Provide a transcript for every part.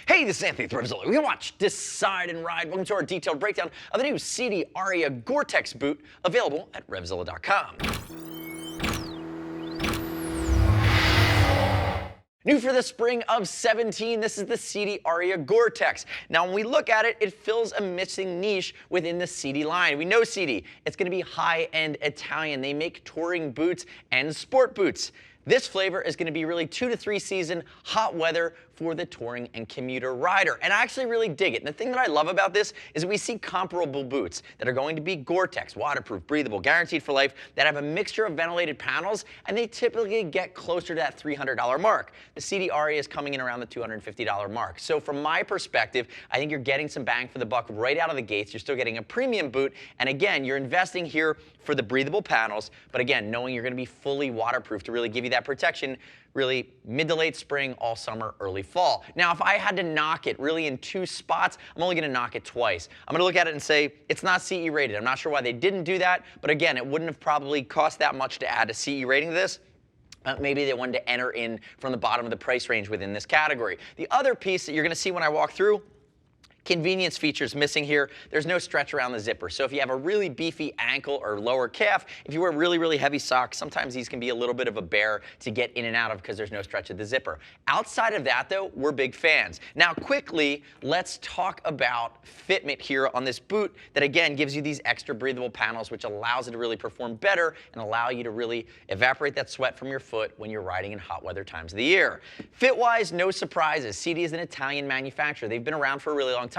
Hey, this is Anthony with RevZilla. We're going to watch, decide, and ride. Welcome to our detailed breakdown of the new SIDI Aria Gore-Tex boot, available at RevZilla.com. New for the spring of 17, this is the SIDI Aria Gore-Tex. Now, when we look at it, it fills a missing niche within the SIDI line. We know SIDI, it's going to be high-end Italian. They make touring boots and sport boots. This flavor is going to be really 2 to 3 season hot weather for the touring and commuter rider. And I actually really dig it. And the thing that I love about this is that we see comparable boots that are going to be Gore-Tex, waterproof, breathable, guaranteed for life, that have a mixture of ventilated panels, and they typically get closer to that $300 mark. The SIDI Aria is coming in around the $250 mark. So from my perspective, I think you're getting some bang for the buck right out of the gates. You're still getting a premium boot. And again, you're investing here for the breathable panels, but again, knowing you're going to be fully waterproof to really give you that protection really mid to late spring, all summer, early fall. Now, if I had to knock it really in 2 spots, I'm only going to knock it twice. I'm going to look at it and say it's not CE rated. I'm not sure why they didn't do that, but again, it wouldn't have probably cost that much to add a CE rating to this. Maybe they wanted to enter in from the bottom of the price range within this category. The other piece that you're going to see when I walk through, convenience features missing here. There's no stretch around the zipper. So if you have a really beefy ankle or lower calf, if you wear really heavy socks, sometimes these can be a little bit of a bear to get in and out of because there's no stretch at the zipper. Outside of that though, we're big fans. Now quickly, let's talk about fitment here on this boot that again gives you these extra breathable panels, which allows it to really perform better and allow you to really evaporate that sweat from your foot when you're riding in hot weather times of the year. Fit-wise, no surprises. SIDI is an Italian manufacturer. They've been around for a really long time,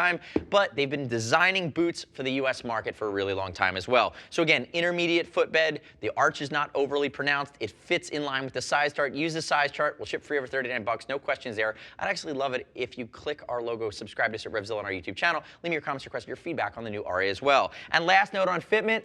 but they've been designing boots for the US market for a really long time as well. So again, intermediate footbed, the arch is not overly pronounced, it fits in line with the size chart. Use the size chart, we'll ship free over 39 bucks, no questions there. I'd actually love it if you click our logo, subscribe to us at RevZilla on our YouTube channel, leave me your comments, requests, your feedback on the new Aria as well. And last note on fitment,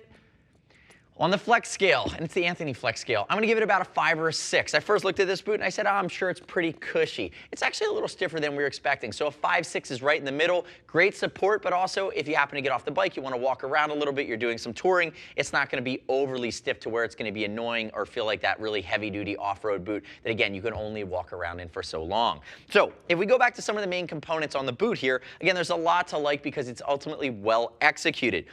on the flex scale, and it's the Anthony flex scale, I'm going to give it about a 5 or a 6. I first looked at this boot and I said, oh, I'm sure it's pretty cushy. It's actually a little stiffer than we were expecting. So a 5-6 is right in the middle. Great support, but also if you happen to get off the bike, you want to walk around a little bit, you're doing some touring, it's not going to be overly stiff to where it's going to be annoying or feel like that really heavy-duty off-road boot that, again, you can only walk around in for so long. So if we go back to some of the main components on the boot here, again, there's a lot to like because it's ultimately well executed.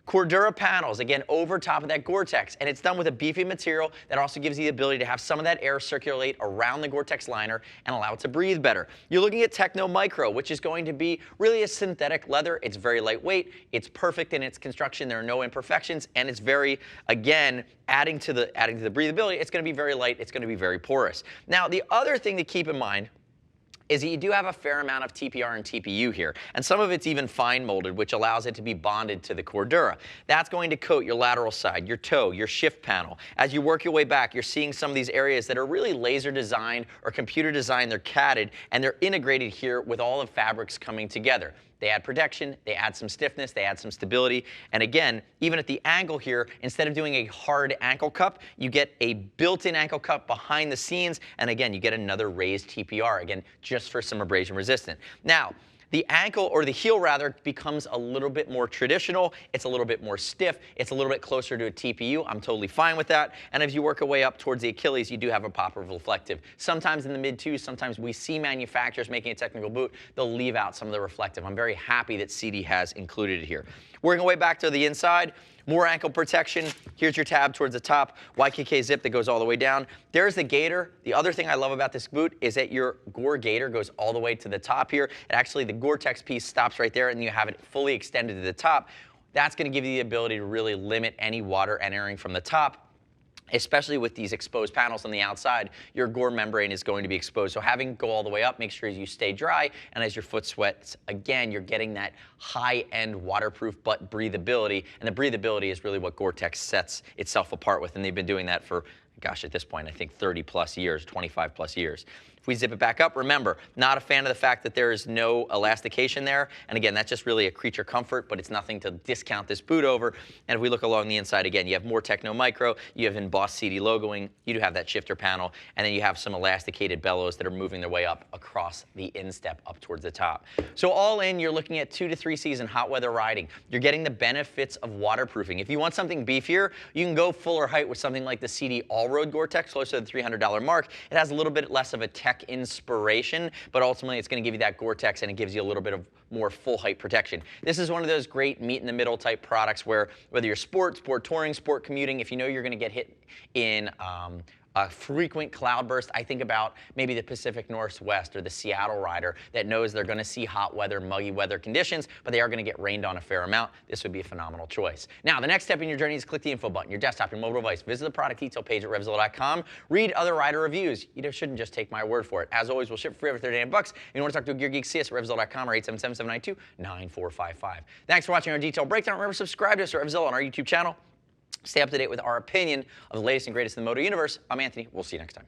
Cordura panels, again, over top of that Gore-Tex, and it's done with a beefy material that also gives you the ability to have some of that air circulate around the Gore-Tex liner and allow it to breathe better. You're looking at Technomicro, which is going to be really a synthetic leather. It's very lightweight, it's perfect in its construction, there are no imperfections, and it's very, again, adding to the breathability, it's going to be very light, it's going to be very porous. Now, the other thing to keep in mind is that you do have a fair amount of TPR and TPU here, and some of it's even fine molded, which allows it to be bonded to the Cordura. That's going to coat your lateral side, your toe, your shift panel. As you work your way back, you're seeing some of these areas that are really laser designed or computer designed. They're catted, and they're integrated here with all the fabrics coming together. They add protection, they add some stiffness, they add some stability, and again, even at the ankle here, instead of doing a hard ankle cup, you get a built-in ankle cup behind the scenes, and again, you get another raised TPR, again, just for some abrasion resistant. Now, the ankle, or the heel rather, becomes a little bit more traditional. It's a little bit more stiff. It's a little bit closer to a TPU. I'm totally fine with that. And as you work your way up towards the Achilles, you do have a pop of reflective. Sometimes in the mid-2s, sometimes we see manufacturers making a technical boot, they'll leave out some of the reflective. I'm very happy that SIDI has included it here. Working our way back to the inside, more ankle protection. Here's your tab towards the top, YKK zip that goes all the way down. There's the gaiter. The other thing I love about this boot is that your Gore gaiter goes all the way to the top here. And actually, the Gore-Tex piece stops right there, and you have it fully extended to the top. That's going to give you the ability to really limit any water entering from the top. Especially with these exposed panels on the outside, your Gore membrane is going to be exposed. So having it go all the way up, make sure you stay dry, and as your foot sweats, again, you're getting that high-end waterproof but breathability, and the breathability is really what Gore-Tex sets itself apart with, and they've been doing that for, gosh, at this point, I think 30 plus years, 25 plus years. If we zip it back up, remember, not a fan of the fact that there is no elastication there. And again, that's just really a creature comfort, but it's nothing to discount this boot over. And if we look along the inside, again, you have more Technomicro, you have embossed SIDI logoing, you do have that shifter panel, and then you have some elasticated bellows that are moving their way up across the instep up towards the top. So all in, you're looking at 2 to 3 season hot weather riding. You're getting the benefits of waterproofing. If you want something beefier, you can go fuller height with something like the SIDI All-Road Gore-Tex, closer to the $300 mark. It has a little bit less of a texture tech inspiration, but ultimately it's going to give you that Gore-Tex and it gives you a little bit of more full height protection. This is one of those great meet in the middle type products where whether you're sport touring, sport commuting, if you know you're going to get hit in a frequent cloudburst, I think about maybe the Pacific Northwest or the Seattle rider that knows they're going to see hot weather, muggy weather conditions, but they are going to get rained on a fair amount. This would be a phenomenal choice. Now, the next step in your journey is click the info button, your desktop, your mobile device. Visit the product detail page at RevZilla.com. Read other rider reviews. You shouldn't just take my word for it. As always, we'll ship free over 39 bucks. If you want to talk to a gear geek, see us at RevZilla.com or 877-792-9455. Thanks for watching our detailed breakdown. Remember, subscribe to us at RevZilla on our YouTube channel. Stay up to date with our opinion of the latest and greatest in the moto universe. I'm Anthony. We'll see you next time.